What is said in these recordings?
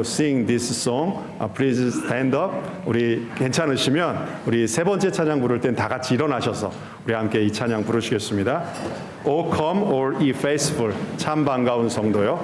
to sing this song, please stand up. 우리 괜찮으시면 우리 세 번째 찬양 부를 땐 다 같이 일어나셔서 우리 함께 이 찬양 부르시겠습니다. O come all ye faithful. 참 반가운 성도요.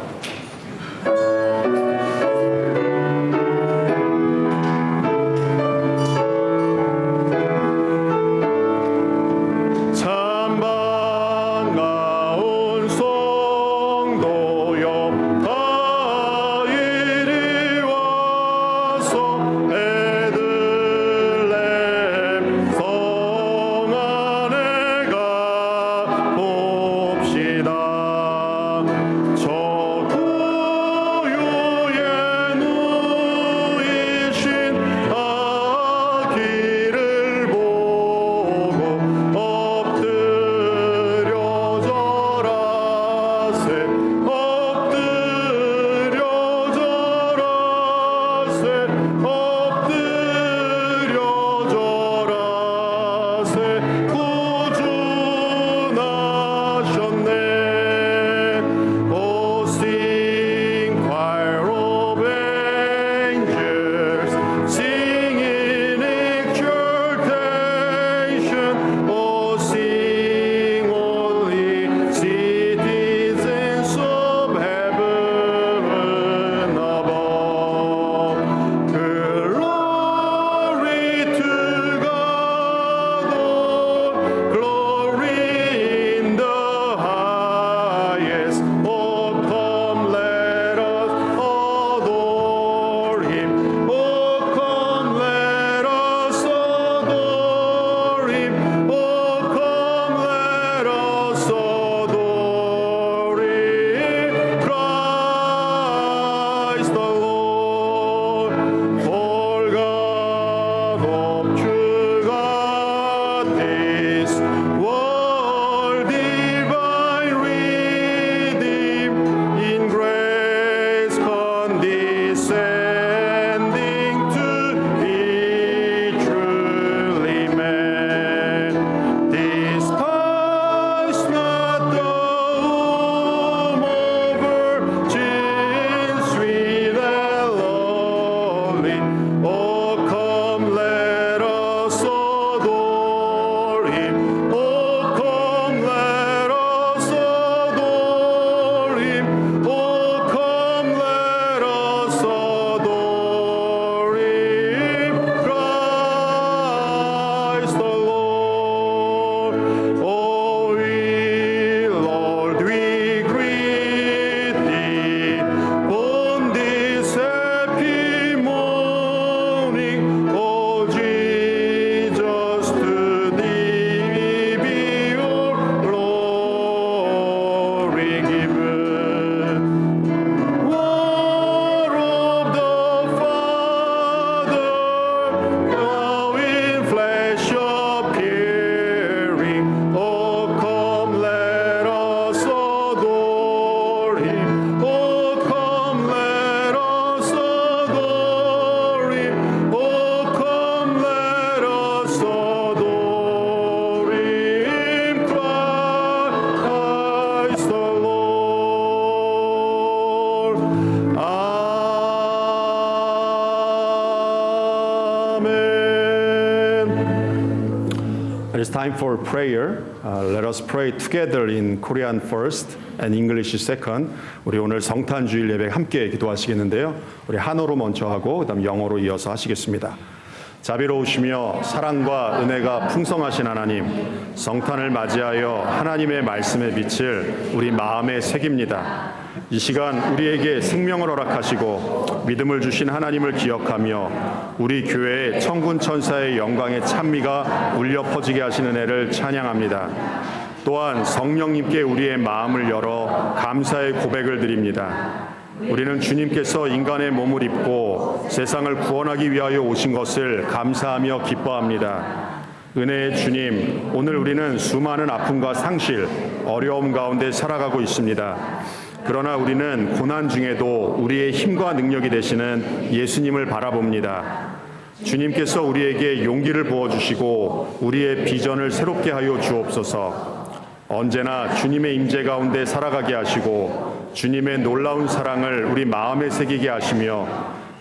It's time for prayer. Let us pray together in Korean first and English second. 우리 오늘 성탄 주일 예배 함께 기도하시겠는데요. 우리 한어로 먼저 하고 그다음 영어로 이어서 하시겠습니다. 자비로우시며 사랑과 은혜가 풍성하신 하나님, 성탄을 맞이하여 하나님의 말씀의 빛을 우리 마음에 새깁니다. 이 시간 우리에게 생명을 허락하시고 믿음을 주신 하나님을 기억하며 우리 교회의 천군 천사의 영광의 찬미가 울려 퍼지게 하신 은혜를 찬양합니다. 또한 성령님께 우리의 마음을 열어 감사의 고백을 드립니다. 우리는 주님께서 인간의 몸을 입고 세상을 구원하기 위하여 오신 것을 감사하며 기뻐합니다. 은혜의 주님, 오늘 우리는 수많은 아픔과 상실, 어려움 가운데 살아가고 있습니다. 그러나 우리는 고난 중에도 우리의 힘과 능력이 되시는 예수님을 바라봅니다. 주님께서 우리에게 용기를 부어주시고 우리의 비전을 새롭게 하여 주옵소서. 언제나 주님의 임재 가운데 살아가게 하시고 주님의 놀라운 사랑을 우리 마음에 새기게 하시며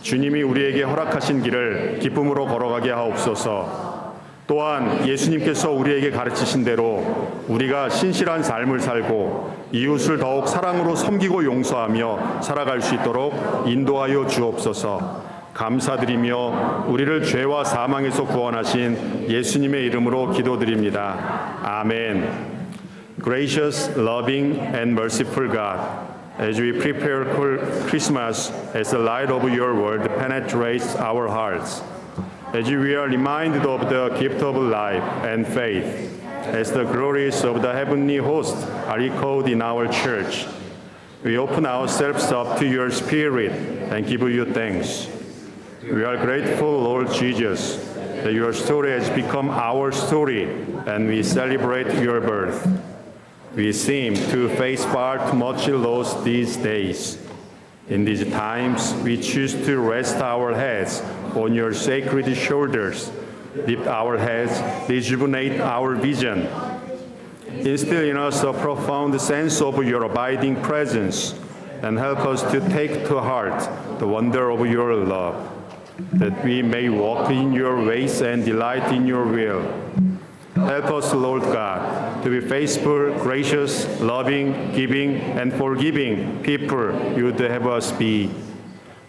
주님이 우리에게 허락하신 길을 기쁨으로 걸어가게 하옵소서. 또한 예수님께서 우리에게 가르치신 대로 우리가 신실한 삶을 살고 이웃을 더욱 사랑으로 섬기고 용서하며 살아갈 수 있도록 인도하여 주옵소서. 감사드리며 우리를 죄와 사망에서 구원하신 예수님의 이름으로 기도드립니다. 아멘. Gracious, loving, and merciful God, as we prepare Christmas as the light of your word penetrates our hearts, as we are reminded of the gift of life and faith, as the glories of the heavenly host are echoed in our church, we open ourselves up to your Spirit and give you thanks. We are grateful, Lord Jesus, that your story has become our story and we celebrate your birth. We seem to face far too much loss these days. In these times, we choose to rest our heads on your sacred shoulders, lift our heads, rejuvenate our vision. Instill in us a profound sense of your abiding presence and help us to take to heart the wonder of your love, that we may walk in your ways and delight in your will. Help us, Lord God, to be faithful, gracious, loving, giving, and forgiving people you would have us be.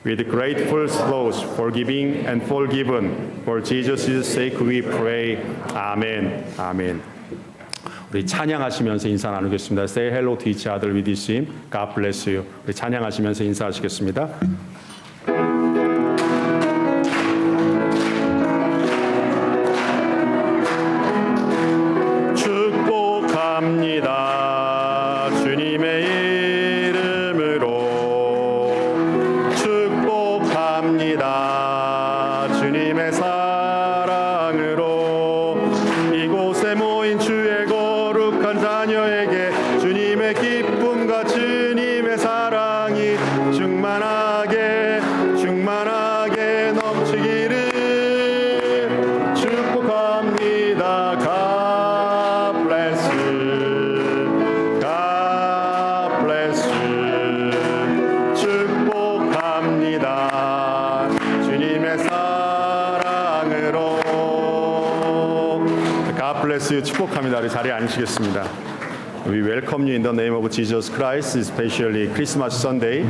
With grateful souls, forgiving and forgiven, for Jesus' sake we pray. 아멘. 아멘. 우리 찬양하시면서 인사 나누겠습니다. Say hello to each other with this hymn. God bless you. 우리 찬양하시면서 인사하시겠습니다. 축복합니다. 주님의 이름으로 축복합니다. 주님의 사랑으로 이곳에 모인 주의 거룩한 자녀에게 주님의 기쁨과 주님의 사랑이 충만하게 넘치기를 축복합니다. 축복합니다. 우리 자리에 앉으시겠습니다. We welcome you in the name of Jesus Christ, especially Christmas Sunday.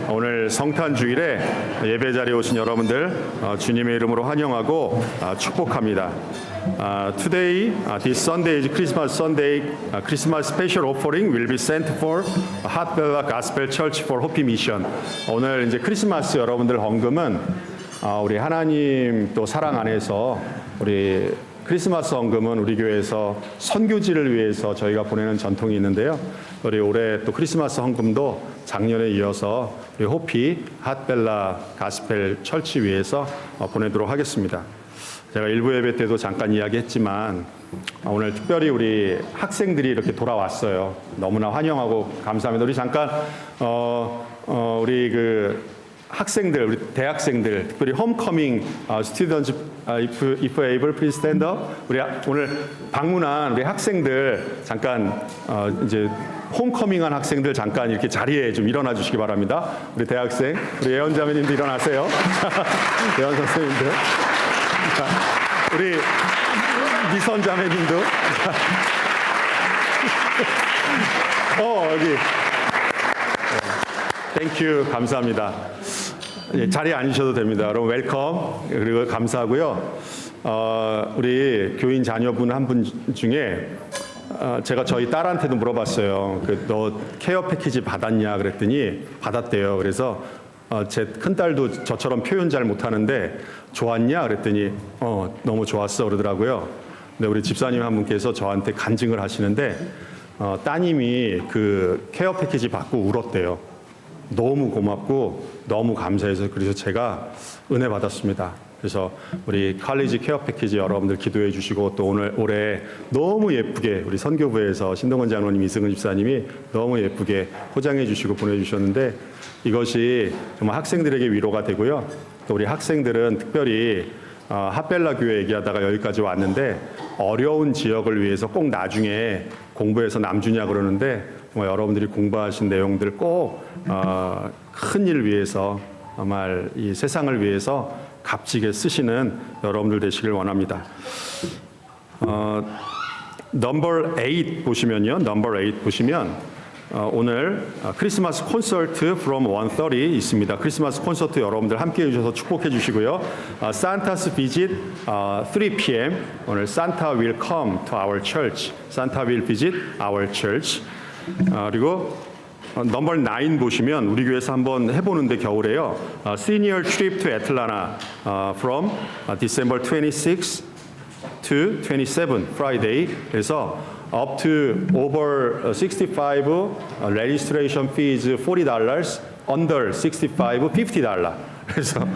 오늘 성탄 주일에 예배 자리에 오신 여러분들 주님의 이름으로 환영하고 축복합니다. Today, this Sunday is Christmas Sunday. Christmas special offering will be sent for Hatbella Gospel Church for Hopi Mission. 오늘 이제 크리스마스 여러분들 헌금은 우리 하나님 또 사랑 안에서 우리 크리스마스 헌금은 우리 교회에서 선교지를 위해서 저희가 보내는 전통이 있는데요. 우리 올해 또 크리스마스 헌금도 작년에 이어서 우리 호피 핫벨라 가스펠 철치 위해서 보내도록 하겠습니다. 제가 일부 예배 때도 잠깐 이야기했지만 오늘 특별히 우리 학생들이 이렇게 돌아왔어요. 너무나 환영하고 감사합니다. 우리 잠깐 우리 그 학생들, 우리 대학생들, 특별히 홈커밍 스튜던트, if able, please stand up. 우리 오늘 방문한 우리 학생들 잠깐 이제 홈커밍한 학생들 잠깐 이렇게 자리에 좀 일어나 주시기 바랍니다. 우리 대학생, 우리 예언 자매님도 일어나세요. 예언 선생님들, 우리 미선 자매님도, 여기. 땡큐, 감사합니다. 예, 자리에 앉으셔도 됩니다. 여러분 웰컴, 그리고 감사하고요. 우리 교인 자녀분 한 분 중에 제가 저희 딸한테도 물어봤어요. 너 케어 패키지 받았냐 그랬더니 받았대요. 그래서 제 큰딸도 저처럼 표현 잘 못하는데 좋았냐 그랬더니 너무 좋았어 그러더라고요. 근데 우리 집사님 한 분께서 저한테 간증을 하시는데 따님이 그 케어 패키지 받고 울었대요. 너무 고맙고 너무 감사해서 그래서 제가 은혜 받았습니다. 그래서 우리 칼리지 케어 패키지 여러분들 기도해 주시고 또 올해 너무 예쁘게 우리 선교부에서 신동원 장로님, 이승은 집사님이 너무 예쁘게 포장해 주시고 보내주셨는데 이것이 정말 학생들에게 위로가 되고요. 또 우리 학생들은 특별히 핫벨라 교회 얘기하다가 여기까지 왔는데 어려운 지역을 위해서 꼭 나중에 공부해서 남주냐 그러는데 정말 여러분들이 공부하신 내용들 꼭 큰 일 위해서 정말 이 세상을 위해서 값지게 쓰시는 여러분들 되시길 원합니다. 넘버 8 보시면요. 넘버 8 보시면 오늘 크리스마스 콘서트 from 1:30 있습니다. 크리스마스 콘서트 여러분들 함께 해주셔서 축복해 주시고요. Santa's visit 3 p.m. 오늘 Santa will come to our church. Santa will visit our church. 그리고 넘버 9 보시면 우리 교회에서 한번 해보는데 겨울에요. Senior trip to Atlanta from December 26 to 27 Friday. 그래서 up to over 65 registration fees $40, under 65 $50. 그래서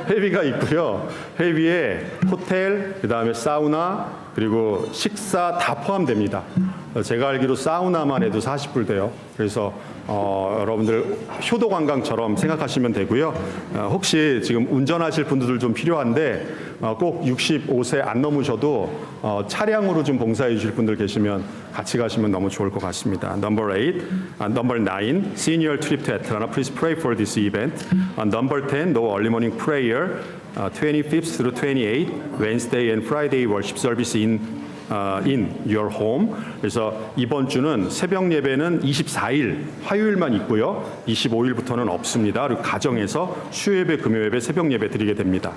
회비가 있고요. 회비에 호텔, 그다음에 사우나, 그리고 식사 다 포함됩니다. 제가 알기로 사우나만 해도 40불 돼요. 그래서 여러분들 효도 관광처럼 생각하시면 되고요. 혹시 지금 운전하실 분들 좀 필요한데 꼭 65세 안 넘으셔도 차량으로 좀 봉사해 주실 분들 계시면 같이 가시면 너무 좋을 것 같습니다. Number 8, number 9, senior trip to Atlanta. Please pray for this event. Number 10, no early morning prayer. 25th through 28, Wednesday and Friday worship service in your home. 그래서 이번 주는 새벽 예배는 24일 화요일만 있고요. 25일부터는 없습니다. 그리고 가정에서 수요예배, 금요예배, 새벽 예배 드리게 됩니다.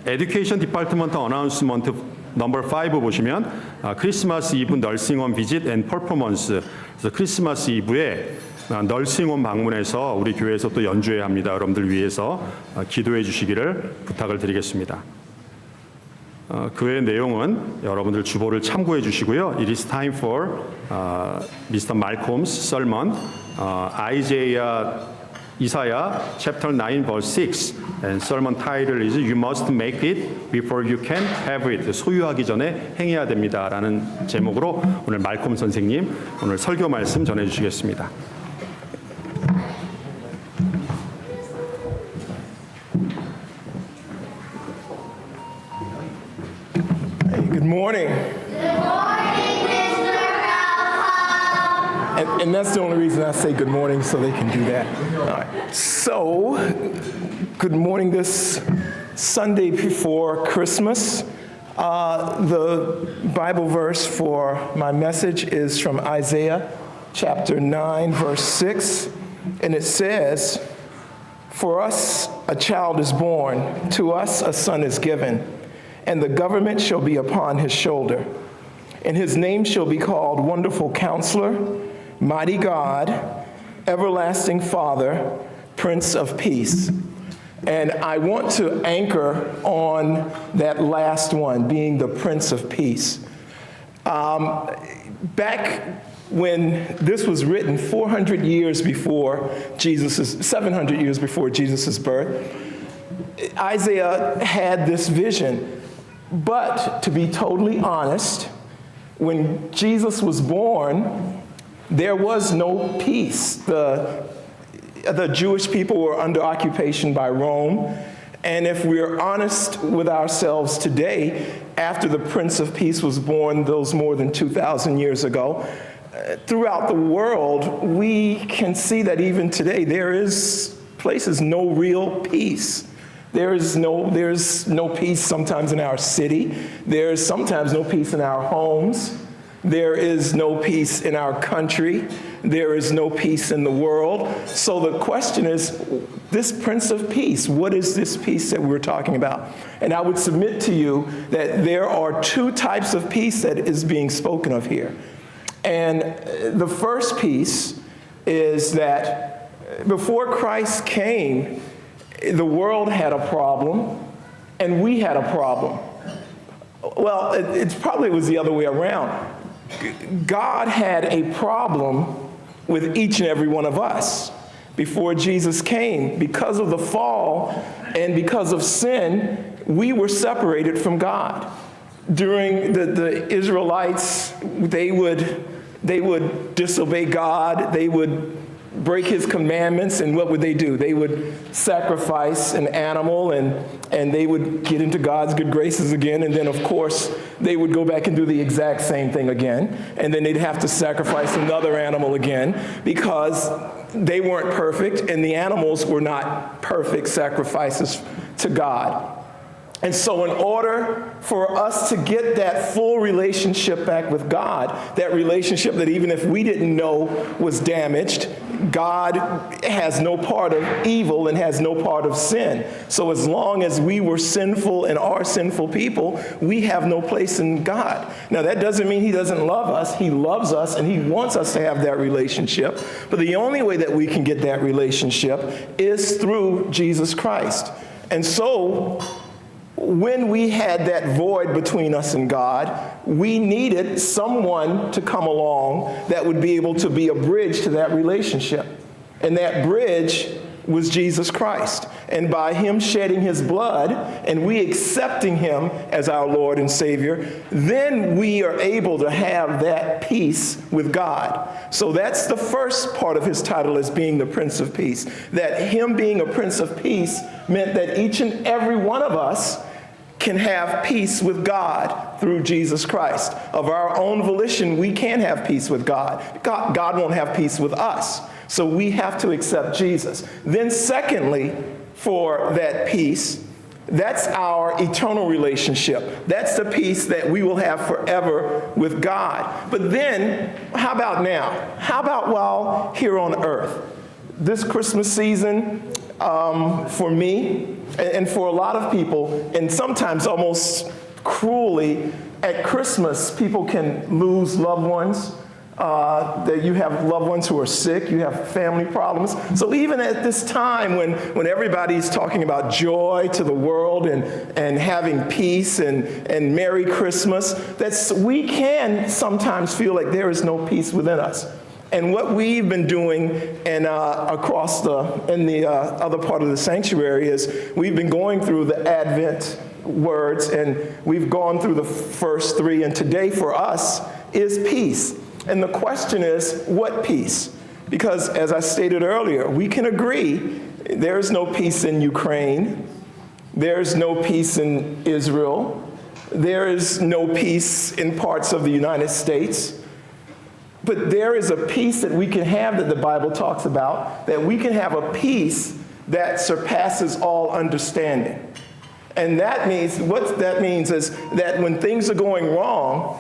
Education Department Announcement 넘버 5 보시면 크리스마스 이브 널싱홈 비짓 앤 퍼포먼스. 그래서 크리스마스 이브에 널싱홈 방문해서 우리 교회에서 또 연주해야 합니다. 여러분들 위해서 기도해 주시기를 부탁을 드리겠습니다. 그 외의 내용은 여러분들 주보를 참고해 주시고요. It is time for Mr. Malcolm's sermon, Isaiah chapter 9 verse 6, and sermon title is You must make it before you can have it. 소유하기 전에 행해야 됩니다라는 제목으로 오늘 말콤 선생님 오늘 설교 말씀 전해 주시겠습니다. Good morning. Good morning, Mr. Malcolm. And that's the only reason I say good morning, so they can do that. All right. So, good morning this Sunday before Christmas. The Bible verse for my message is from Isaiah chapter 9, verse 6. And it says, For us a child is born, to us a son is given, and the government shall be upon his shoulder. And his name shall be called Wonderful Counselor, Mighty God, Everlasting Father, Prince of Peace. And I want to anchor on that last one, being the Prince of Peace. Back when this was written 700 years before Jesus' birth, Isaiah had this vision. But to be totally honest, when Jesus was born, there was no peace. The Jewish people were under occupation by Rome. And if we're honest with ourselves today, after the Prince of Peace was born those more than 2,000 years ago, throughout the world, we can see that even today there is places no real peace. There's no peace sometimes in our city. There's sometimes no peace in our homes. There is no peace in our country. There is no peace in the world. So the question is, this Prince of Peace, what is this peace that we're talking about? And I would submit to you that there are two types of peace that is being spoken of here. And the first piece is that before Christ came, the world had a problem, and we had a problem. Well, it probably was the other way around. God had a problem with each and every one of us before Jesus came. Because of the fall and because of sin, we were separated from God. During the Israelites, they would disobey God. They would break his commandments, and what would they do? They would sacrifice an animal, and they would get into God's good graces again, and then of course they would go back and do the exact same thing again, and then they'd have to sacrifice another animal again because they weren't perfect and the animals were not perfect sacrifices to God. And so in order for us to get that full relationship back with God, that relationship that even if we didn't know was damaged, God has no part of evil and has no part of sin. So as long as we were sinful and are sinful people, we have no place in God. Now that doesn't mean he doesn't love us. He loves us and he wants us to have that relationship. But the only way that we can get that relationship is through Jesus Christ. And so when we had that void between us and God, we needed someone to come along that would be able to be a bridge to that relationship. And that bridge was Jesus Christ. And by him shedding his blood and we accepting him as our Lord and Savior, then we are able to have that peace with God. So that's the first part of his title as being the Prince of Peace. That him being a Prince of Peace meant that each and every one of us can have peace with God through Jesus Christ. Of our own volition, we can have peace with God. God won't have peace with us. So we have to accept Jesus. Then secondly, for that peace, that's our eternal relationship. That's the peace that we will have forever with God. But then, how about now? How about while here on earth? This Christmas season, for me, and for a lot of people, and sometimes almost cruelly, at Christmas, people can lose loved ones. That you have loved ones who are sick, you have family problems. So even at this time when everybody's talking about joy to the world and having peace and Merry Christmas, we can sometimes feel like there is no peace within us. And what we've been doing in the other part of the sanctuary is we've been going through the Advent words, and we've gone through the first three, and today for us is peace. And the question is, what peace? Because as I stated earlier, we can agree there is no peace in Ukraine, there's no peace in Israel, there is no peace in parts of the United States. But there is a peace that we can have that the Bible talks about, that we can have a peace that surpasses all understanding. And that means, what that means is that when things are going wrong,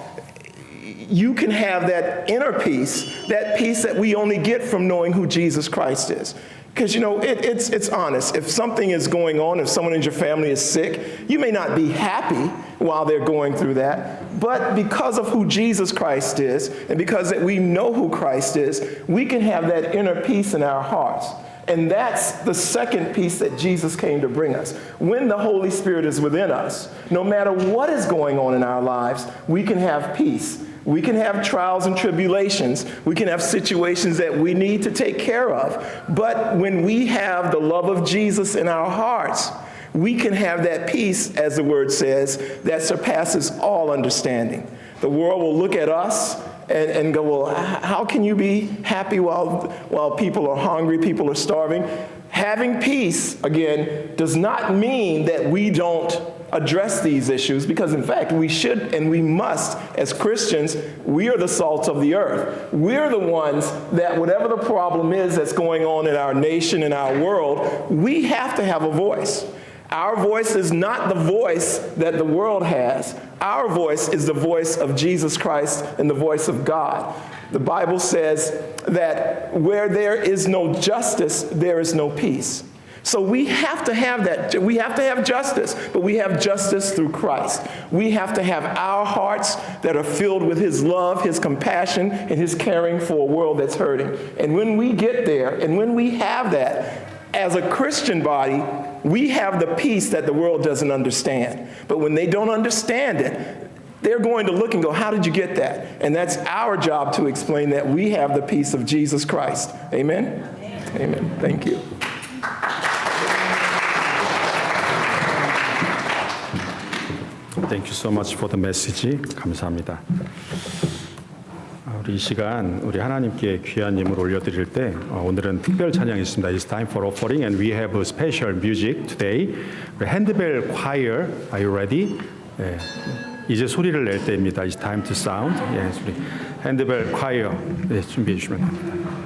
you can have that inner peace that we only get from knowing who Jesus Christ is. Because, it's honest. If something is going on, if someone in your family is sick, you may not be happy while they're going through that. But because of who Jesus Christ is, and because that we know who Christ is, we can have that inner peace in our hearts. And that's the second peace that Jesus came to bring us. When the Holy Spirit is within us, no matter what is going on in our lives, we can have peace. We can have trials and tribulations. We can have situations that we need to take care of. But when we have the love of Jesus in our hearts, we can have that peace, as the word says, that surpasses all understanding. The world will look at us and go, well, how can you be happy while people are hungry, people are starving? Having peace, again, does not mean that we don't address these issues, because in fact we should and we must. As Christians, we are the salt of the earth. We're the ones that whatever the problem is that's going on in our nation, in our world, we have to have a voice. Our voice is not the voice that the world has. Our voice is the voice of Jesus Christ and the voice of God. The Bible says that where there is no justice, there is no peace. So we have to have that. We have to have justice, but we have justice through Christ. We have to have our hearts that are filled with his love, his compassion, and his caring for a world that's hurting. And when we get there, and when we have that, as a Christian body, we have the peace that the world doesn't understand. But when they don't understand it, they're going to look and go, how did you get that? And that's our job to explain that we have the peace of Jesus Christ. Amen? Amen. Amen. Thank you. Thank you so much for the message. 감사합니다. 우리 이 시간 우리 하나님께 귀한 예물 올려드릴 때 오늘은 특별 찬양이 있습니다. It's time for offering and we have a special music today. 우리 핸드벨 choir, are you ready? 네, 이제 소리를 낼 때입니다. It's time to sound. 예, 우리 핸드벨 choir 네, 준비해 주시면 됩니다.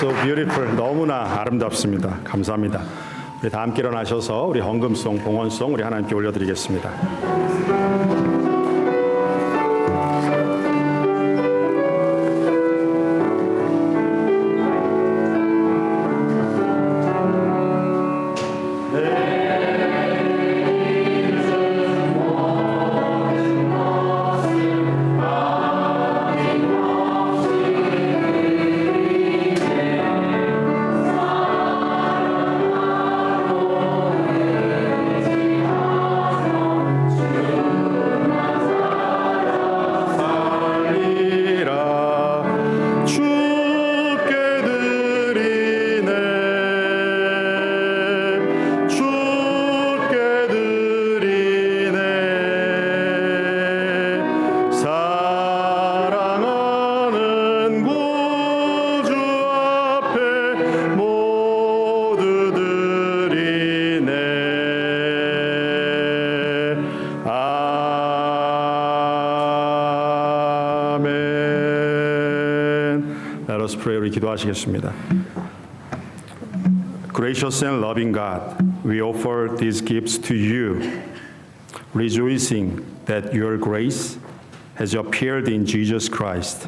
So beautiful. 너무나 아름답습니다. 감사합니다. 우리 다 함께 일어나셔서 우리 헌금송, 봉헌송 우리 하나님께 올려드리겠습니다. us pray. 우리 기도하시겠습니다. Gracious and loving God, we offer these gifts to you, rejoicing that your grace has appeared in Jesus Christ.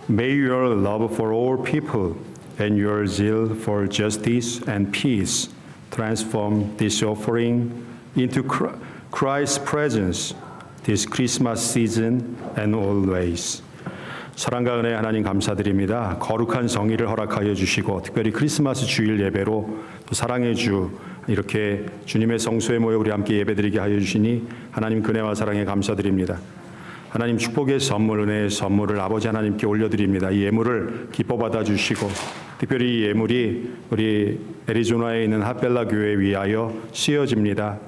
May your love for all people and your zeal for justice and peace transform this offering into Christ's presence this Christmas season and always. 사랑과 은혜 하나님 감사드립니다. 거룩한 정의를 허락하여 주시고 특별히 크리스마스 주일 예배로 또 사랑의 주 이렇게 주님의 성소에 모여 우리 함께 예배드리게 하여 주시니 하나님 은혜와 사랑에 감사드립니다. 하나님 축복의 선물, 은혜의 선물을 아버지 하나님께 올려드립니다. 이 예물을 기뻐 받아주시고 특별히 이 예물이 우리 애리조나에 있는 핫벨라 교회에 위하여 쓰여집니다.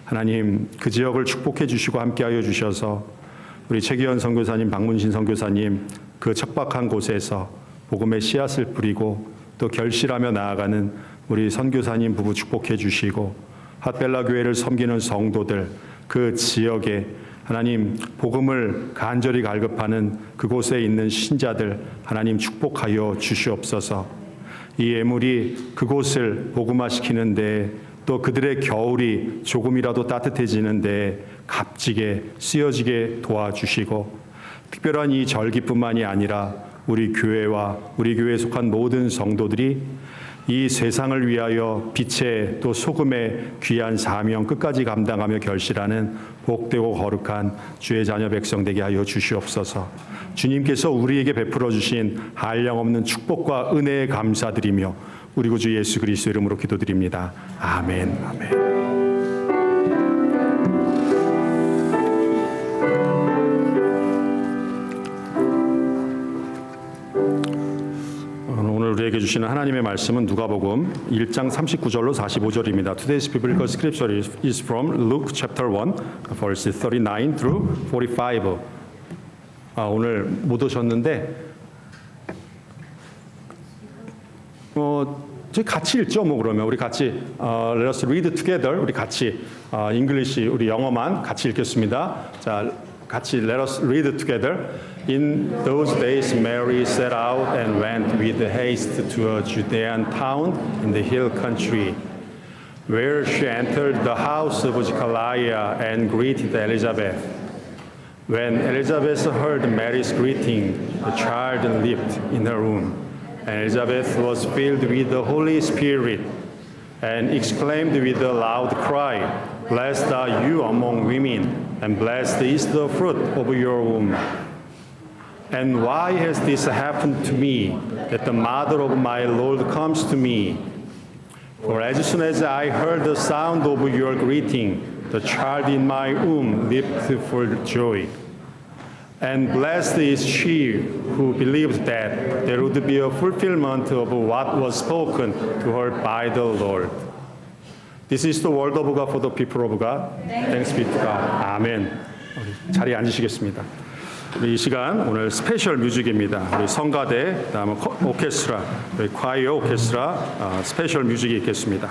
하나님 그 지역을 축복해 주시고 함께하여 주셔서 우리 최기현 선교사님, 박문신 선교사님 그 척박한 곳에서 복음의 씨앗을 뿌리고 또 결실하며 나아가는 우리 선교사님 부부 축복해 주시고 핫벨라 교회를 섬기는 성도들 그 지역에 하나님 복음을 간절히 갈급하는 그곳에 있는 신자들 하나님 축복하여 주시옵소서. 이 예물이 그곳을 복음화시키는데 또 그들의 겨울이 조금이라도 따뜻해지는데 값지게 쓰여지게 도와주시고 특별한 이 절기뿐만이 아니라 우리 교회와 우리 교회에 속한 모든 성도들이 이 세상을 위하여 빛의 또 소금의 귀한 사명 끝까지 감당하며 결실하는 복되고 거룩한 주의 자녀 백성 되게 하여 주시옵소서. 주님께서 우리에게 베풀어 주신 한량없는 축복과 은혜에 감사드리며 우리 구주 예수 그리스도 이름으로 기도드립니다. 아멘. 아멘. 오늘 우리에게 주시는 하나님의 말씀은 누가복음 1장 39절로 45절입니다. Today's biblical scripture is from Luke chapter 1, verse 39 through 45. 오늘 못 오셨는데 저희 같이 읽죠. 뭐 그러면 우리 같이 Let us read together. 우리 같이 English 우리 영어만 같이 읽겠습니다. 자, 같이 Let us read together. In those days Mary set out and went with haste to a Judean town in the hill country, where she entered the house of Zechariah and greeted Elizabeth. When Elizabeth heard Mary's greeting, the child leaped in her womb. And Elizabeth was filled with the Holy Spirit and exclaimed with a loud cry, Blessed are you among women, and blessed is the fruit of your womb. And why has this happened to me, that the mother of my Lord comes to me? For as soon as I heard the sound of your greeting, the child in my womb leaped for joy. And blessed is she who believed that there would be a fulfillment of what was spoken to her by the Lord. This is the word of God for the people of God. Thanks be to God. 아멘. 자리에 앉으시겠습니다. 우리 이 시간 오늘 스페셜 뮤직입니다. 우리 성가대, 그다음에 오케스트라, 우리 콰이어 오케스트라 스페셜 뮤직이 있겠습니다.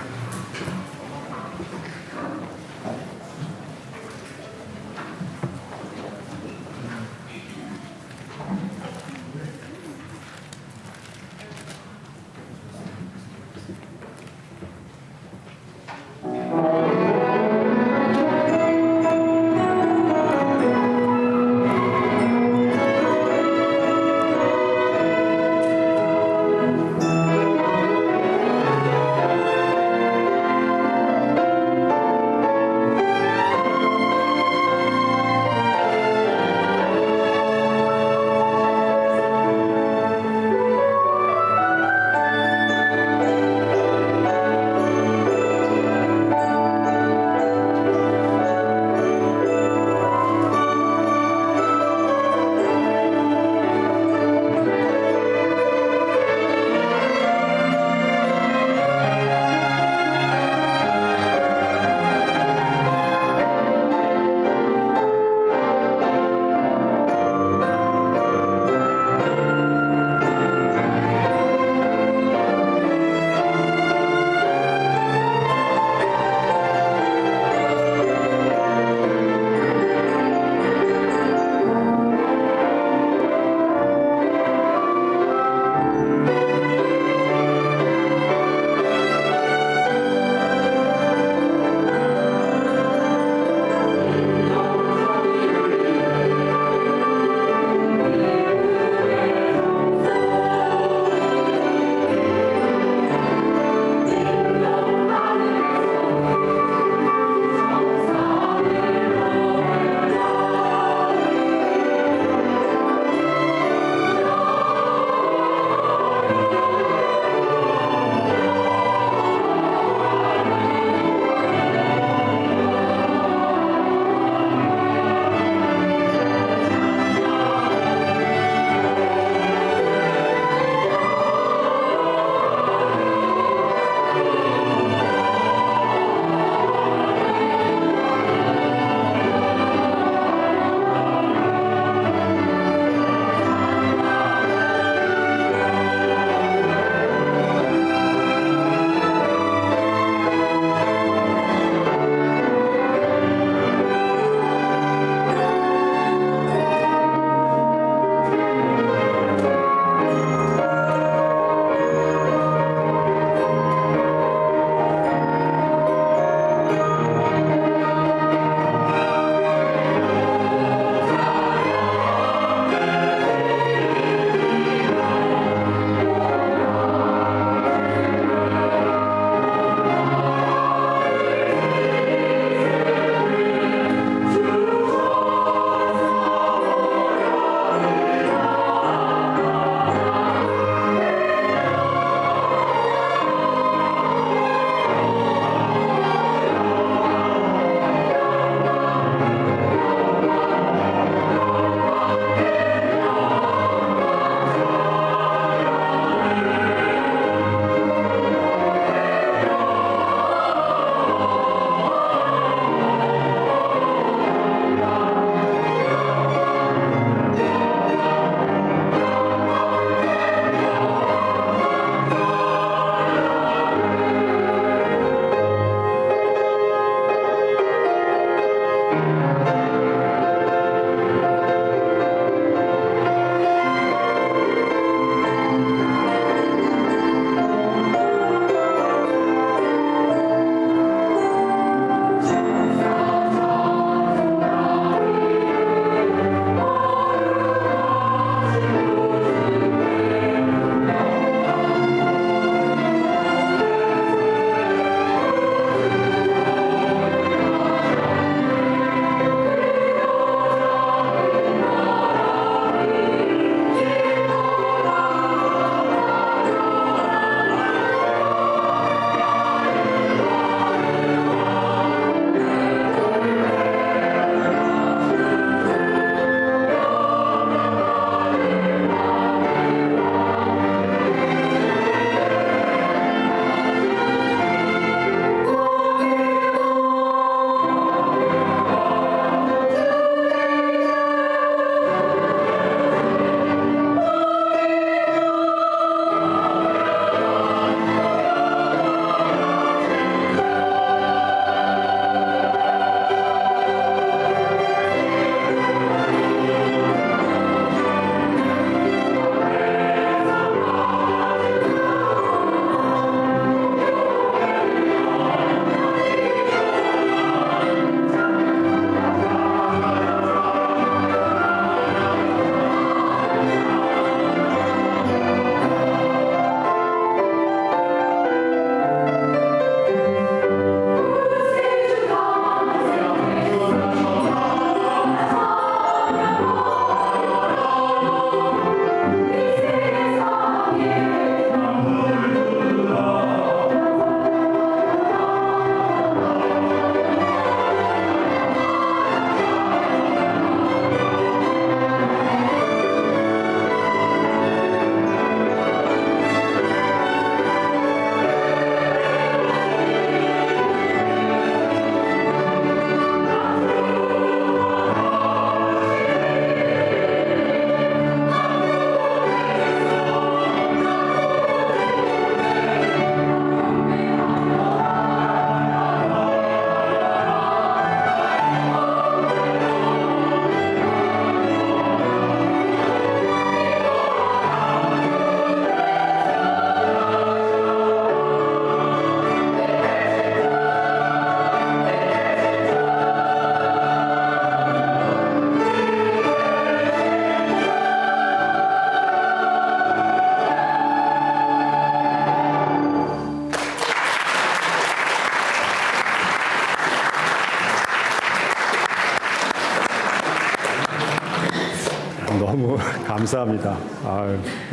너무 감사합니다.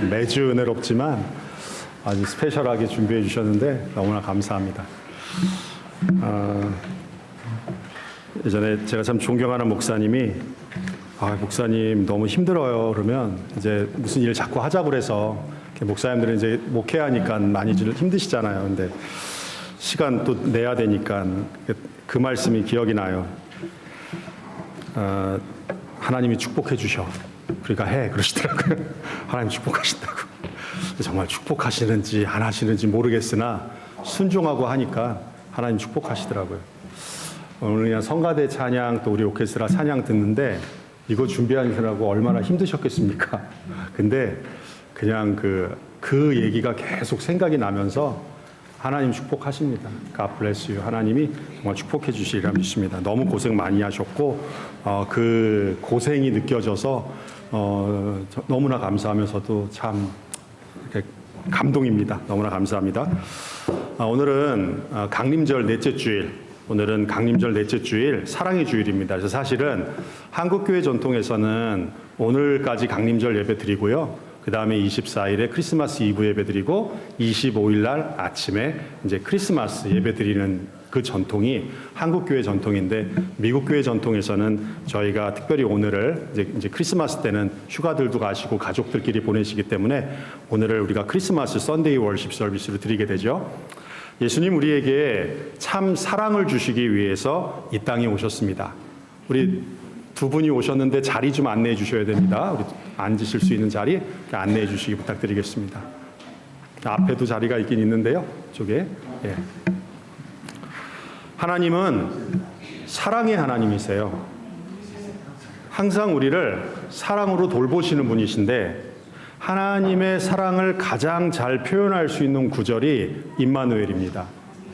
매주 은혜롭지만 아주 스페셜하게 준비해 주셨는데 너무나 감사합니다. 예전에 제가 참 존경하는 목사님이 목사님 너무 힘들어요. 그러면 이제 무슨 일 자꾸 하자고 그래서 목사님들은 이제 목회하니까 많이 힘드시잖아요. 근데 시간 또 내야 되니까 그 말씀이 기억이 나요. 하나님이 축복해 주셔. 그러니까 해 그러시더라고요. 하나님 축복하신다고. 정말 축복하시는지 안 하시는지 모르겠으나 순종하고 하니까 하나님 축복하시더라고요. 오늘 그냥 성가대 찬양 또 우리 오케스트라 찬양 듣는데 이거 준비하느라고 얼마나 힘드셨겠습니까? 근데 그냥 그 얘기가 계속 생각이 나면서 하나님 축복하십니다. God bless you. 하나님이 정말 축복해 주시리라 믿습니다. 너무 고생 많이 하셨고 그 고생이 느껴져서 너무나 감사하면서도 참 이렇게 감동입니다. 너무나 감사합니다. 오늘은 강림절 넷째 주일. 오늘은 강림절 넷째 주일, 사랑의 주일입니다. 그래서 사실은 한국교회 전통에서는 오늘까지 강림절 예배 드리고요. 그 다음에 24일에 크리스마스 이브 예배 드리고 25일 날 아침에 이제 크리스마스 예배 드리는 그 전통이 한국교회 전통인데 미국교회 전통에서는 저희가 특별히 오늘을 이제 크리스마스 때는 휴가들도 가시고 가족들끼리 보내시기 때문에 오늘을 우리가 크리스마스 썬데이 월십 서비스로 드리게 되죠. 예수님 우리에게 참 사랑을 주시기 위해서 이 땅에 오셨습니다. 우리 두 분이 오셨는데 자리 좀 안내해 주셔야 됩니다. 우리 앉으실 수 있는 자리 안내해 주시기 부탁드리겠습니다. 앞에도 자리가 있긴 있는데요. 저게 하나님은 사랑의 하나님이세요. 항상 우리를 사랑으로 돌보시는 분이신데 하나님의 사랑을 가장 잘 표현할 수 있는 구절이 임마누엘입니다.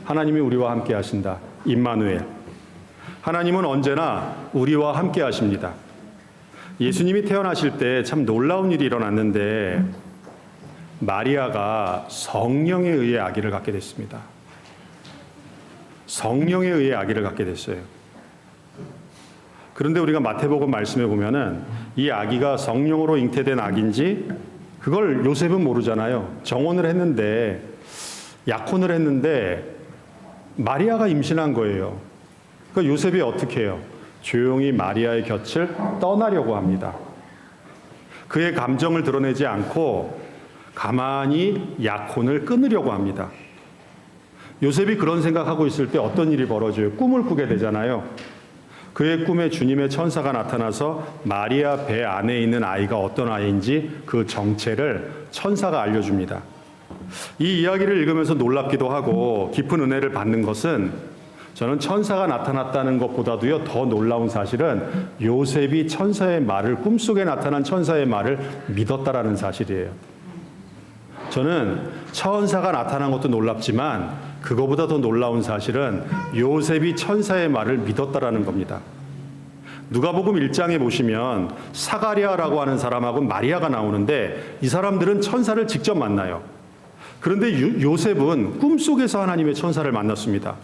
하나님이 우리와 함께 하신다. 임마누엘. 하나님은 언제나 우리와 함께 하십니다. 예수님이 태어나실 때 참 놀라운 일이 일어났는데 마리아가 성령에 의해 아기를 갖게 됐습니다. 성령에 의해 아기를 갖게 됐어요. 그런데 우리가 마태복음 말씀에 보면은 이 아기가 성령으로 잉태된 아기인지 그걸 요셉은 모르잖아요. 정혼을 했는데 약혼을 했는데 마리아가 임신한 거예요. 그러니까 요셉이 어떻게 해요? 조용히 마리아의 곁을 떠나려고 합니다. 그의 감정을 드러내지 않고 가만히 약혼을 끊으려고 합니다. 요셉이 그런 생각하고 있을 때 어떤 일이 벌어져요? 꿈을 꾸게 되잖아요. 그의 꿈에 주님의 천사가 나타나서 마리아 배 안에 있는 아이가 어떤 아이인지 그 정체를 천사가 알려줍니다. 이 이야기를 읽으면서 놀랍기도 하고 깊은 은혜를 받는 것은 저는 천사가 나타났다는 것보다도요 더 놀라운 사실은 요셉이 천사의 말을 꿈속에 나타난 천사의 말을 믿었다라는 사실이에요. 저는 천사가 나타난 것도 놀랍지만 그거보다 더 놀라운 사실은 요셉이 천사의 말을 믿었다라는 겁니다. 누가복음 1장에 보시면 사가랴라고 하는 사람하고 마리아가 나오는데 이 사람들은 천사를 직접 만나요. 그런데 요셉은 꿈속에서 하나님의 천사를 만났습니다.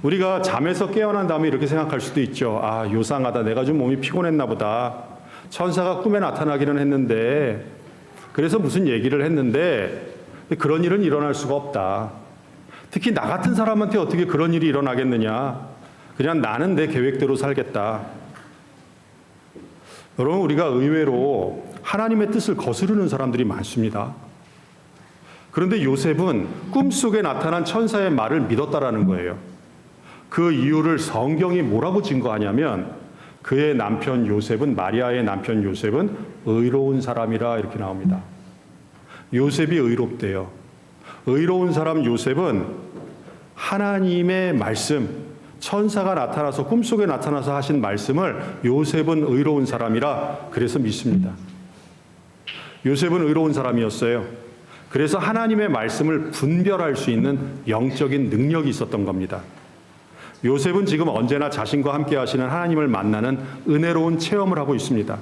우리가 잠에서 깨어난 다음에 이렇게 생각할 수도 있죠. 요상하다. 내가 좀 몸이 피곤했나 보다. 천사가 꿈에 나타나기는 했는데 그래서 무슨 얘기를 했는데 그런 일은 일어날 수가 없다. 특히 나 같은 사람한테 어떻게 그런 일이 일어나겠느냐. 그냥 나는 내 계획대로 살겠다. 여러분 우리가 의외로 하나님의 뜻을 거스르는 사람들이 많습니다. 그런데 요셉은 꿈속에 나타난 천사의 말을 믿었다라는 거예요. 그 이유를 성경이 뭐라고 증거하냐면 그의 남편 요셉은 마리아의 남편 요셉은 의로운 사람이라 이렇게 나옵니다. 요셉이 의롭대요. 의로운 사람 요셉은 하나님의 말씀, 천사가 나타나서 꿈속에 나타나서 하신 말씀을 요셉은 의로운 사람이라 그래서 믿습니다. 요셉은 의로운 사람이었어요. 그래서 하나님의 말씀을 분별할 수 있는 영적인 능력이 있었던 겁니다. 요셉은 지금 언제나 자신과 함께 하시는 하나님을 만나는 은혜로운 체험을 하고 있습니다.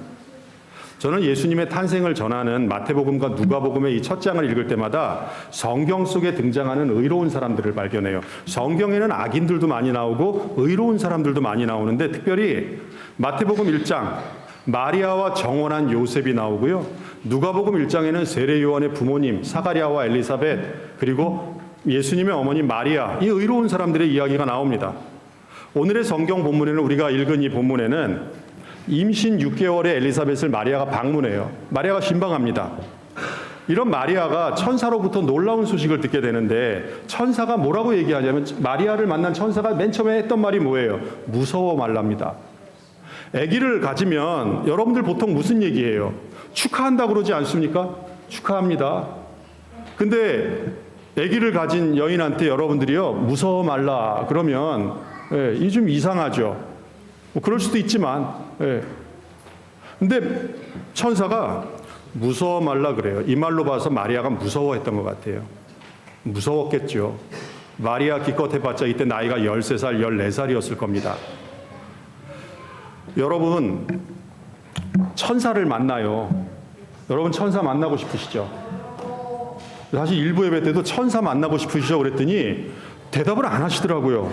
저는 예수님의 탄생을 전하는 마태복음과 누가복음의 이 첫 장을 읽을 때마다 성경 속에 등장하는 의로운 사람들을 발견해요. 성경에는 악인들도 많이 나오고 의로운 사람들도 많이 나오는데 특별히 마태복음 1장 마리아와 정혼한 요셉이 나오고요. 누가복음 1장에는 세례 요한의 부모님 사가랴와 엘리사벳, 그리고 예수님의 어머니 마리아, 이 의로운 사람들의 이야기가 나옵니다. 오늘의 성경 본문에는, 우리가 읽은 이 본문에는 임신 6개월의 엘리사벳을 마리아가 방문해요. 마리아가 신방합니다. 이런 마리아가 천사로부터 놀라운 소식을 듣게 되는데, 천사가 뭐라고 얘기하냐면, 마리아를 만난 천사가 맨 처음에 했던 말이 뭐예요? 무서워 말랍니다. 아기를 가지면 여러분들 보통 무슨 얘기해요? 축하한다고 그러지 않습니까? 축하합니다. 근데 아기를 가진 여인한테 여러분들이요, 무서워 말라 그러면 이 좀 이상하죠. 뭐 그럴 수도 있지만, 근데 천사가 무서워 말라 그래요. 이 말로 봐서 마리아가 무서워했던 것 같아요. 무서웠겠죠. 마리아 기껏 해봤자 이때 나이가 13살, 14살이었을 겁니다. 여러분, 천사를 만나요. 여러분 천사 만나고 싶으시죠? 사실 일부 예배 때도 천사 만나고 싶으시죠? 그랬더니 대답을 안 하시더라고요.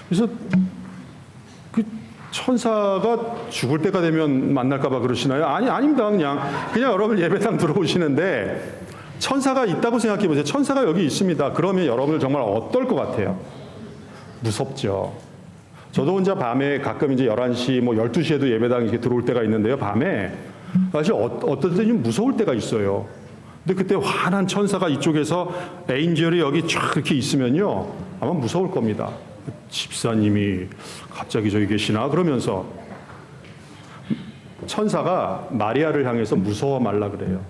그래서 그 천사가 죽을 때가 되면 만날까 봐 그러시나요? 아닙니다. 그냥 여러분 예배당 들어오시는데 천사가 있다고 생각해 보세요. 천사가 여기 있습니다. 그러면 여러분들 정말 어떨 것 같아요? 무섭죠. 저도 혼자 밤에 가끔 이제 11시, 12시에도 예배당 이렇게 들어올 때가 있는데요. 밤에 사실 어떨 때 좀 무서울 때가 있어요. 근데 그때 환한 천사가 이쪽에서 에인젤이 여기 쫙 이렇게 있으면요, 아마 무서울 겁니다. 집사님이 갑자기 저기 계시나? 그러면서 천사가 마리아를 향해서 무서워 말라 그래요.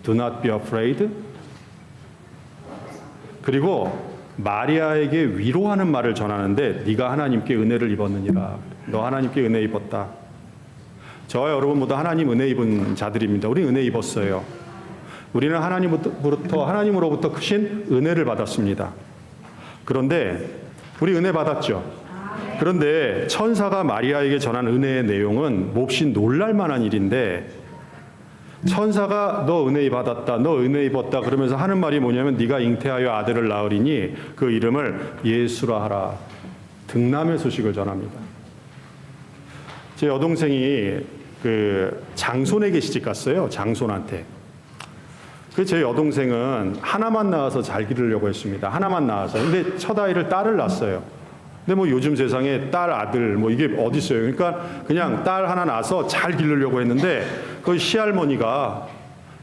Do not be afraid. 그리고 마리아에게 위로하는 말을 전하는데, 네가 하나님께 은혜를 입었느니라. 너 하나님께 은혜 입었다. 저와 여러분 모두 하나님 은혜 입은 자들입니다. 우리 은혜 입었어요. 우리는 하나님으로부터 크신 은혜를 받았습니다. 그런데 우리 은혜 받았죠. 그런데 천사가 마리아에게 전한 은혜의 내용은 몹시 놀랄 만한 일인데, 천사가 너 은혜 받았다, 너 은혜 입었다 그러면서 하는 말이 뭐냐면, 네가 잉태하여 아들을 낳으리니 그 이름을 예수라 하라. 등남의 소식을 전합니다. 제 여동생이 그 장손에게 시집 갔어요. 장손한테. 제 여동생은 하나만 낳아서 잘 기르려고 했습니다. 하나만 낳아서. 근데 첫 아이를 딸을 낳았어요. 근데 뭐 요즘 세상에 딸, 아들 뭐 이게 어디 있어요? 그러니까 그냥 딸 하나 낳아서 잘 기르려고 했는데, 그 시할머니가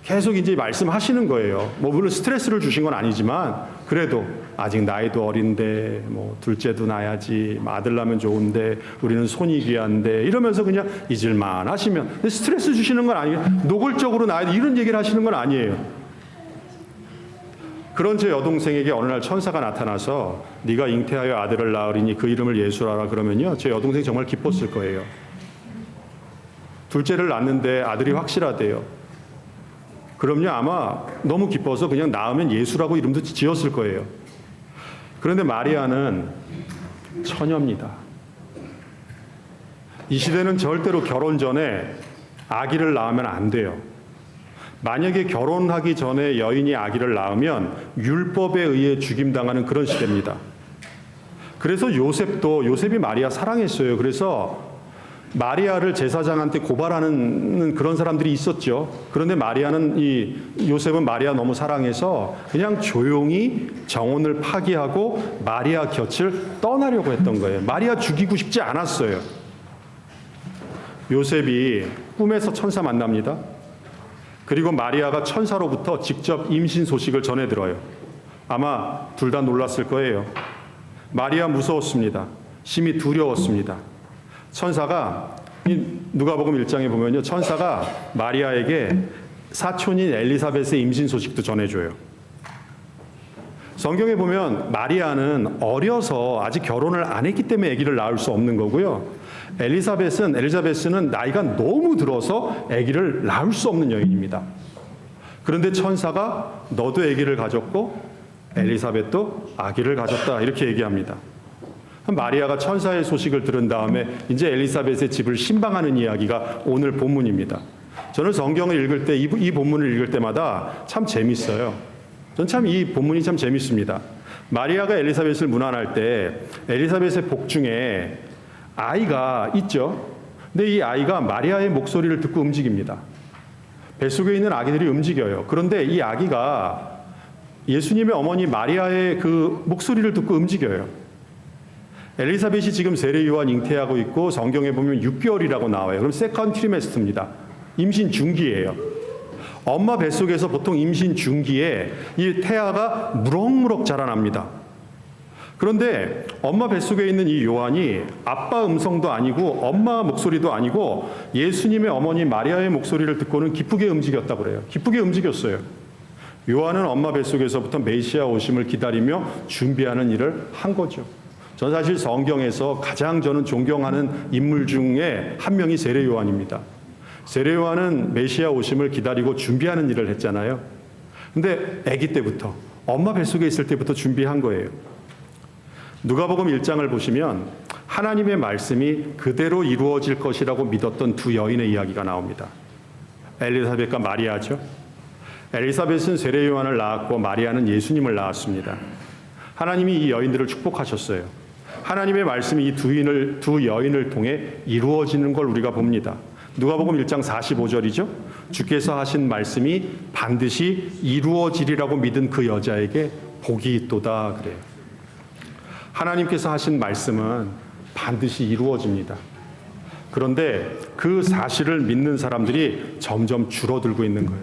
계속 이제 말씀하시는 거예요. 뭐 물론 스트레스를 주신 건 아니지만, 그래도 아직 나이도 어린데 뭐 둘째도 낳아야지, 아들 낳으면 좋은데 우리는 손이 귀한데, 이러면서 그냥 잊을만 하시면, 근데 스트레스 주시는 건 아니에요. 노골적으로 나야 돼, 이런 얘기를 하시는 건 아니에요. 그런 제 여동생에게 어느 날 천사가 나타나서 네가 잉태하여 아들을 낳으리니 그 이름을 예수라라 그러면요, 제 여동생이 정말 기뻤을 거예요. 둘째를 낳는데 아들이 확실하대요. 그럼요, 아마 너무 기뻐서 그냥 낳으면 예수라고 이름도 지었을 거예요. 그런데 마리아는 처녀입니다. 이 시대는 절대로 결혼 전에 아기를 낳으면 안 돼요. 만약에 결혼하기 전에 여인이 아기를 낳으면 율법에 의해 죽임당하는 그런 시대입니다. 그래서 요셉이 마리아 사랑했어요. 그래서 마리아를 제사장한테 고발하는 그런 사람들이 있었죠. 그런데 요셉은 마리아 너무 사랑해서 그냥 조용히 정혼을 파기하고 마리아 곁을 떠나려고 했던 거예요. 마리아 죽이고 싶지 않았어요. 요셉이 꿈에서 천사 만납니다. 그리고 마리아가 천사로부터 직접 임신 소식을 전해 들어요. 아마 둘 다 놀랐을 거예요. 마리아 무서웠습니다. 심히 두려웠습니다. 천사가, 누가복음 1장에 보면요, 천사가 마리아에게 사촌인 엘리사벳의 임신 소식도 전해줘요. 성경에 보면 마리아는 어려서 아직 결혼을 안 했기 때문에 아기를 낳을 수 없는 거고요. 엘리사벳은 나이가 너무 들어서 아기를 낳을 수 없는 여인입니다. 그런데 천사가 너도 아기를 가졌고 엘리사벳도 아기를 가졌다, 이렇게 얘기합니다. 마리아가 천사의 소식을 들은 다음에 이제 엘리사벳의 집을 신방하는 이야기가 오늘 본문입니다. 저는 성경을 읽을 때, 이 본문을 읽을 때마다 참 재밌어요. 전 참 이 본문이 참 재밌습니다. 마리아가 엘리사벳을 문안할 때 엘리사벳의 복 중에 아이가 있죠. 근데 이 아이가 마리아의 목소리를 듣고 움직입니다. 뱃속에 있는 아기들이 움직여요. 그런데 이 아기가 예수님의 어머니 마리아의 그 목소리를 듣고 움직여요. 엘리사벳이 지금 세례요한 잉태하고 있고 성경에 보면 6개월이라고 나와요. 그럼 세컨드 트리메스터입니다. 임신 중기예요. 엄마 뱃속에서 보통 임신 중기에 이 태아가 무럭무럭 자라납니다. 그런데 엄마 뱃속에 있는 이 요한이 아빠 음성도 아니고 엄마 목소리도 아니고 예수님의 어머니 마리아의 목소리를 듣고는 기쁘게 움직였다고 그래요. 기쁘게 움직였어요. 요한은 엄마 뱃속에서부터 메시아 오심을 기다리며 준비하는 일을 한 거죠. 저는 사실 성경에서 가장 저는 존경하는 인물 중에 한 명이 세례 요한입니다. 세례 요한은 메시아 오심을 기다리고 준비하는 일을 했잖아요. 근데 아기 때부터 엄마 뱃속에 있을 때부터 준비한 거예요. 누가복음 1장을 보시면 하나님의 말씀이 그대로 이루어질 것이라고 믿었던 두 여인의 이야기가 나옵니다. 엘리사벳과 마리아죠. 엘리사벳은 세례 요한을 낳았고 마리아는 예수님을 낳았습니다. 하나님이 이 여인들을 축복하셨어요. 하나님의 말씀이 이 두 여인을 통해 이루어지는 걸 우리가 봅니다. 누가복음 1장 45절이죠. 주께서 하신 말씀이 반드시 이루어지리라고 믿은 그 여자에게 복이 있도다 그래요. 하나님께서 하신 말씀은 반드시 이루어집니다. 그런데 그 사실을 믿는 사람들이 점점 줄어들고 있는 거예요.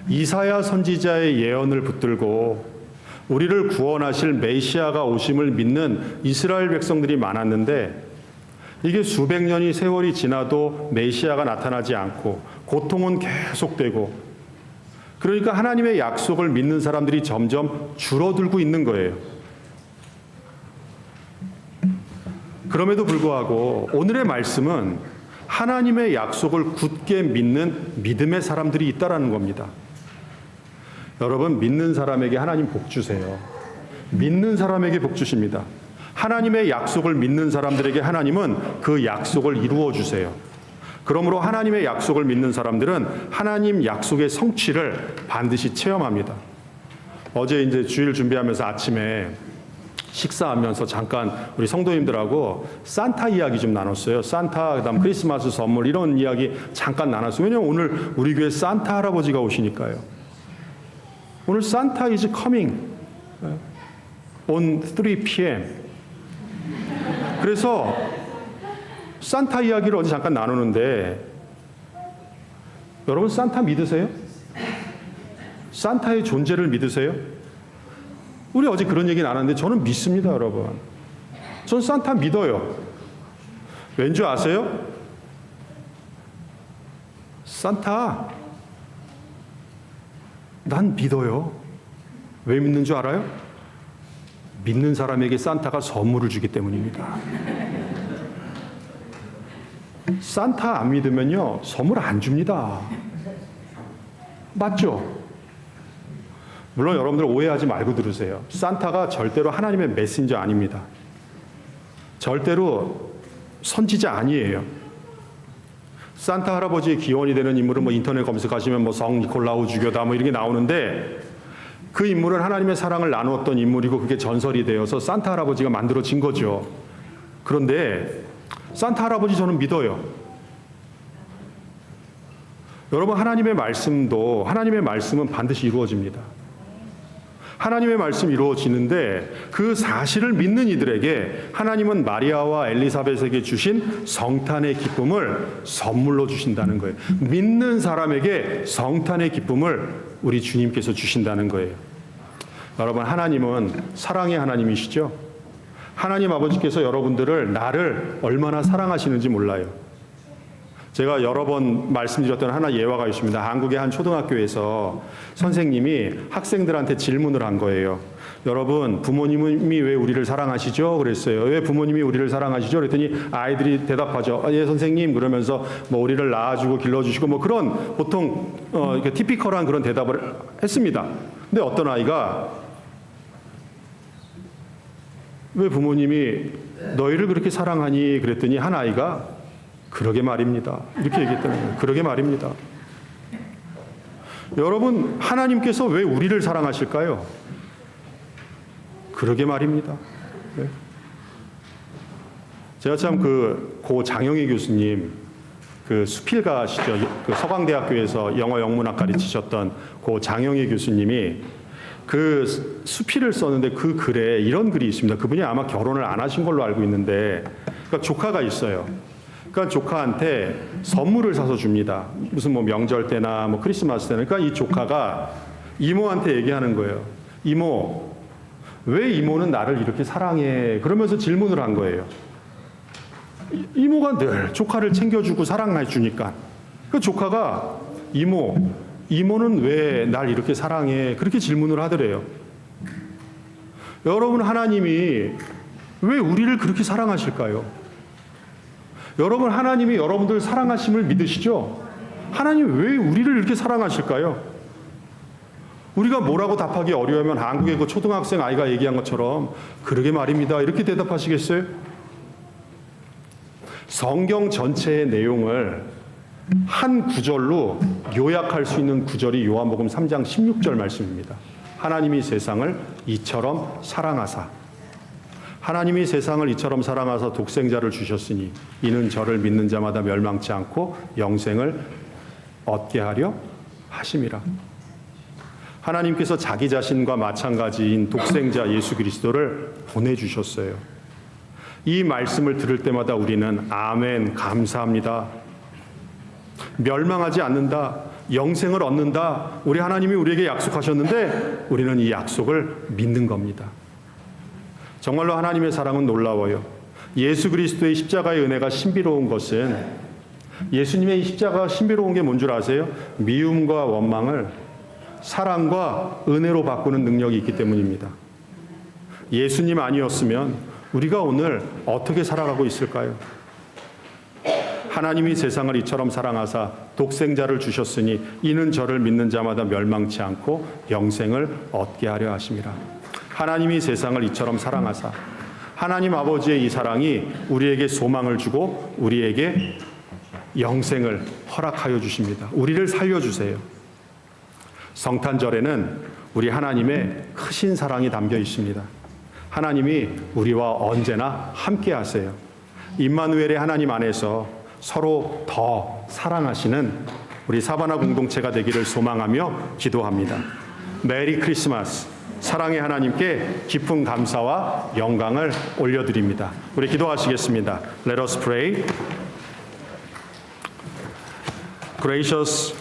이사야 선지자의 예언을 붙들고 우리를 구원하실 메시아가 오심을 믿는 이스라엘 백성들이 많았는데 이게 수백 년이 세월이 지나도 메시아가 나타나지 않고 고통은 계속되고 그러니까 하나님의 약속을 믿는 사람들이 점점 줄어들고 있는 거예요. 그럼에도 불구하고 오늘의 말씀은 하나님의 약속을 굳게 믿는 믿음의 사람들이 있다라는 겁니다. 여러분, 믿는 사람에게 하나님 복 주세요. 믿는 사람에게 복 주십니다. 하나님의 약속을 믿는 사람들에게 하나님은 그 약속을 이루어 주세요. 그러므로 하나님의 약속을 믿는 사람들은 하나님 약속의 성취를 반드시 체험합니다. 어제 이제 주일 준비하면서 아침에 식사하면서 잠깐 우리 성도님들하고 산타 이야기 좀 나눴어요. 산타, 그다음 크리스마스 선물 이런 이야기 잠깐 나눴어요. 왜냐하면 오늘 우리 교회 산타 할아버지가 오시니까요. 오늘 산타 is coming on 3 p.m. 그래서 산타 이야기를 어제 잠깐 나누는데 여러분 산타 믿으세요? 산타의 존재를 믿으세요? 우리 어제 그런 얘기 나눴는데 저는 믿습니다, 여러분. 전 산타 믿어요. 왠지 아세요? 산타, 난 믿어요. 왜 믿는 줄 알아요? 믿는 사람에게 산타가 선물을 주기 때문입니다. 산타 안 믿으면요, 선물 안 줍니다. 맞죠? 물론 여러분들 오해하지 말고 들으세요. 산타가 절대로 하나님의 메신저 아닙니다. 절대로 선지자 아니에요. 산타 할아버지의 기원이 되는 인물은 뭐 인터넷 검색하시면 뭐 성 니콜라우 주교다 뭐 이렇게 나오는데 그 인물은 하나님의 사랑을 나누었던 인물이고 그게 전설이 되어서 산타 할아버지가 만들어진 거죠. 그런데 산타 할아버지 저는 믿어요. 여러분, 하나님의 말씀도 하나님의 말씀은 반드시 이루어집니다. 하나님의 말씀이 이루어지는데 그 사실을 믿는 이들에게 하나님은 마리아와 엘리사벳에게 주신 성탄의 기쁨을 선물로 주신다는 거예요. 믿는 사람에게 성탄의 기쁨을 우리 주님께서 주신다는 거예요. 여러분, 하나님은 사랑의 하나님이시죠? 하나님 아버지께서 여러분들을 나를 얼마나 사랑하시는지 몰라요. 제가 여러 번 말씀드렸던 하나 예화가 있습니다. 한국의 한 초등학교에서 선생님이 학생들한테 질문을 한 거예요. 여러분, 부모님이 왜 우리를 사랑하시죠? 그랬어요. 왜 부모님이 우리를 사랑하시죠? 그랬더니 아이들이 대답하죠. 예, 선생님, 그러면서 뭐 우리를 낳아주고 길러주시고 뭐 그런 보통 티피컬한 그런 대답을 했습니다. 근데 어떤 아이가 왜 부모님이 너희를 그렇게 사랑하니? 그랬더니 한 아이가 그러게 말입니다. 이렇게 얘기했다는 거예요. 그러게 말입니다. 여러분, 하나님께서 왜 우리를 사랑하실까요? 그러게 말입니다. 네. 제가 참 고 장영희 교수님, 그 수필가시죠. 그 서강대학교에서 영어 영문학 가르치셨던 고 장영희 교수님이 그 수필을 썼는데 그 글에 이런 글이 있습니다. 그분이 아마 결혼을 안 하신 걸로 알고 있는데, 그러니까 조카가 있어요. 그러니까 조카한테 선물을 사서 줍니다. 무슨 뭐 명절 때나 뭐 크리스마스 때나. 그러니까 이 조카가 이모한테 얘기하는 거예요. 이모, 왜 이모는 나를 이렇게 사랑해? 그러면서 질문을 한 거예요. 이모가 늘 조카를 챙겨주고 사랑해 주니까. 그 조카가 이모는 왜 날 이렇게 사랑해? 그렇게 질문을 하더래요. 여러분, 하나님이 왜 우리를 그렇게 사랑하실까요? 여러분, 하나님이 여러분들 사랑하심을 믿으시죠? 하나님 왜 우리를 이렇게 사랑하실까요? 우리가 뭐라고 답하기 어려우면 한국의 그 초등학생 아이가 얘기한 것처럼 그러게 말입니다. 이렇게 대답하시겠어요? 성경 전체의 내용을 한 구절로 요약할 수 있는 구절이 요한복음 3장 16절 말씀입니다. 하나님이 세상을 이처럼 사랑하사, 하나님이 세상을 이처럼 사랑하사 독생자를 주셨으니 이는 저를 믿는 자마다 멸망치 않고 영생을 얻게 하려 하심이라. 하나님께서 자기 자신과 마찬가지인 독생자 예수 그리스도를 보내주셨어요. 이 말씀을 들을 때마다 우리는 아멘, 감사합니다, 멸망하지 않는다, 영생을 얻는다, 우리 하나님이 우리에게 약속하셨는데 우리는 이 약속을 믿는 겁니다. 정말로 하나님의 사랑은 놀라워요. 예수 그리스도의 십자가의 은혜가 신비로운 것은, 예수님의 이 십자가가 신비로운 게 뭔 줄 아세요? 미움과 원망을 사랑과 은혜로 바꾸는 능력이 있기 때문입니다. 예수님 아니었으면 우리가 오늘 어떻게 살아가고 있을까요? 하나님이 세상을 이처럼 사랑하사 독생자를 주셨으니 이는 저를 믿는 자마다 멸망치 않고 영생을 얻게 하려 하심이라. 하나님이 세상을 이처럼 사랑하사, 하나님 아버지의 이 사랑이 우리에게 소망을 주고 우리에게 영생을 허락하여 주십니다. 우리를 살려주세요. 성탄절에는 우리 하나님의 크신 사랑이 담겨 있습니다. 하나님이 우리와 언제나 함께 하세요. 임마누엘의 하나님 안에서 서로 더 사랑하시는 우리 사바나 공동체가 되기를 소망하며 기도합니다. 메리 크리스마스. 사랑의 하나님께 깊은 감사와 영광을 올려드립니다. 우리 기도하시겠습니다. Let us pray. Gracious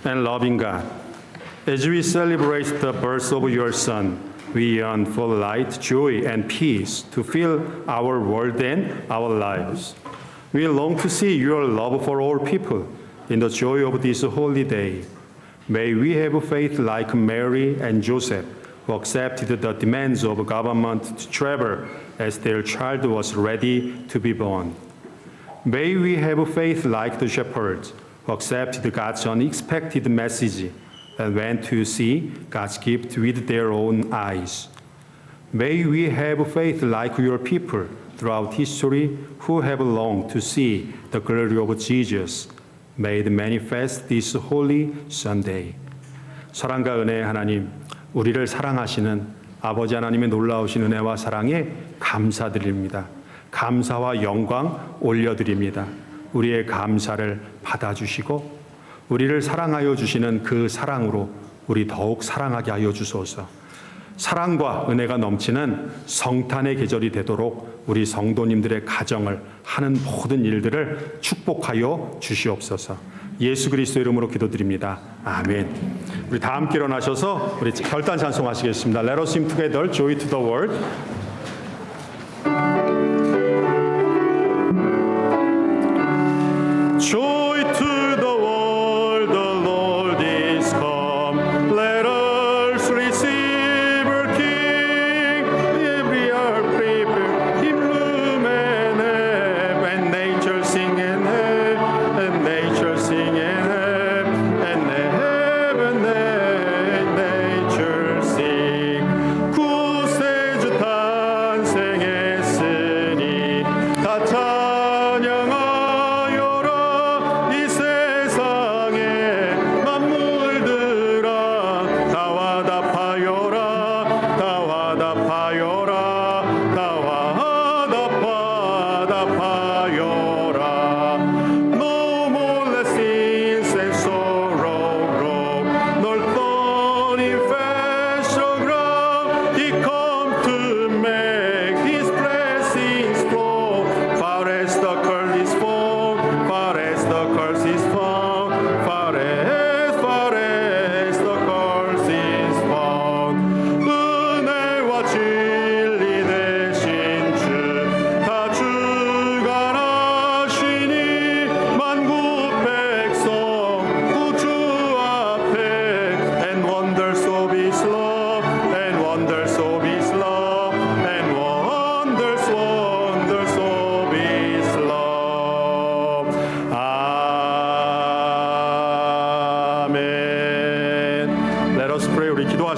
and loving God, as we celebrate the birth of your Son, we yearn for light, joy, and peace to fill our world and our lives. We long to see your love for all people in the joy of this holy day. May we have faith like Mary and Joseph, who accepted the demands of government to travel as their child was ready to be born. May we have faith like the shepherds, who accepted God's unexpected message and went to see God's gift with their own eyes. May we have faith like your people throughout history who have longed to see the glory of Jesus made manifest this holy Sunday. 사랑과 은혜의 하나님, 우리를 사랑하시는 아버지 하나님의 놀라우신 은혜와 사랑에 감사드립니다. 감사와 영광 올려드립니다. 우리의 감사를 받아주시고 우리를 사랑하여 주시는 그 사랑으로 우리 더욱 사랑하게 하여 주소서. 사랑과 은혜가 넘치는 성탄의 계절이 되도록 우리 성도님들의 가정을 하는 모든 일들을 축복하여 주시옵소서. 예수 그리스도 이름으로 기도드립니다. 아멘. 우리 다 함께 일어나셔서 우리 결단 찬송하시겠습니다. Let us sing together, Joy to the world. Joy to the world, the Lord is come. Let us receive our King. Every hour prepare Him room and have, and nature sing and have, and nature sing and have, and have, and nature sing. 구세주 탄생했으니 다 찬양하여라. 이 세상의 만물들아 다 화답하여라. 다 화답하여라. 다 화답하여라. No more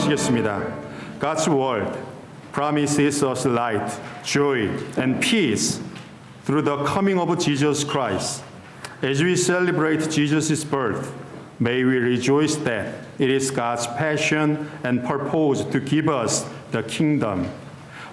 기도하시겠습니다. God's word promises us light, joy, and peace through the coming of Jesus Christ. As we celebrate Jesus' birth, may we rejoice that it is God's passion and purpose to give us the kingdom.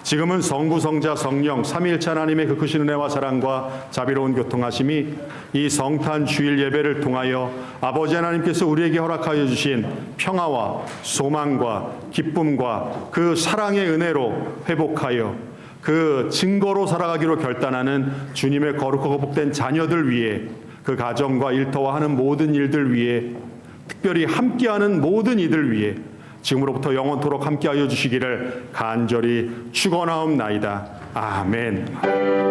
지금은 성부, 성자, 성령, 삼위일체 하나님의 그 크신 은혜와 사랑과 자비로운 교통하심이 이 성탄 주일 예배를 통하여 아버지 하나님께서 우리에게 허락하여 주신 평화와 소망과 기쁨과 그 사랑의 은혜로 회복하여 그 증거로 살아가기로 결단하는 주님의 거룩하고 복된 자녀들 위해 그 가정과 일터와 하는 모든 일들 위해 특별히 함께하는 모든 이들 위해 지금으로부터 영원토록 함께하여 주시기를 간절히 축원하옵나이다. 아멘.